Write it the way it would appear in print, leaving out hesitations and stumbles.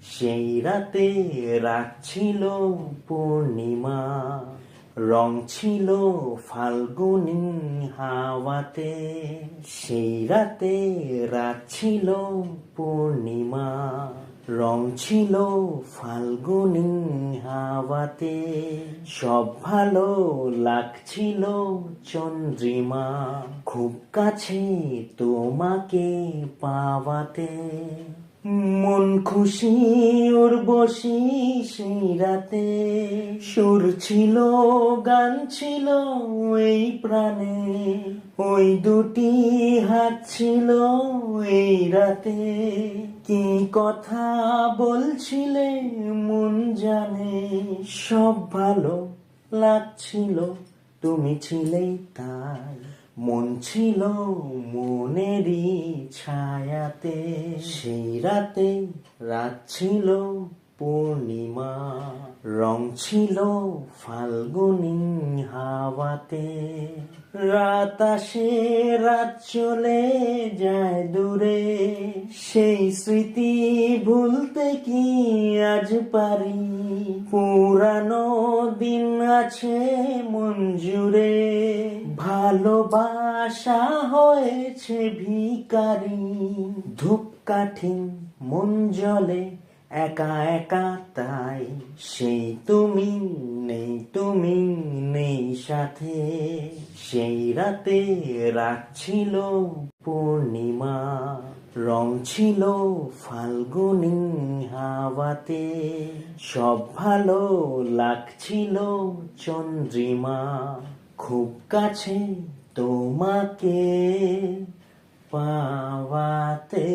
সেই রাতে রাত ছিল পূর্ণিমা, রং ছিল ফাল্গুনী হাওয়াতে। সেই রাতে রাত ছিল পূর্ণিমা, রং ছিল ফাল্গুনী হাওয়াতে। সব ভালো লাগছিল চন্দ্রিমা, খুব কাছে তোমাকে পাওয়াতে। মন খুশি উর্বশী সেই রাতে, সুর ছিল গান ছিল এই প্রাণে। ওই দুটি হাত ছিল এই রাতে, কি কথা বলছিলে মন জানে। সব ভালো লাগছিল তুমি ছিলে তাই, মন ছিল মনেরই ছায়াতে। সেই রাতে রাত ছিল পূর্ণিমা, রং ছিল ফাল্গুনী হাওয়াতে। রাত আসে রাত চলে যায় দূরে, সেই স্মৃতি ভুলতে কি আজ পারি। পুরানো দিন আছে মন জুড়ে, ভালোবাসা হয়েছে ভিখারি। ধূপকাঠি মন জ্বলে একা একা তাই, সেই তুমি নেই, তুমি নেই সাথে। সেই রাতে রাত ছিল পূর্ণিমা, রং ছিল ফাল্গুনী হাওয়াতে। সব ভালো লাগছিল চন্দ্রিমা, খুব কাছে তোমাকে পাওয়াতে।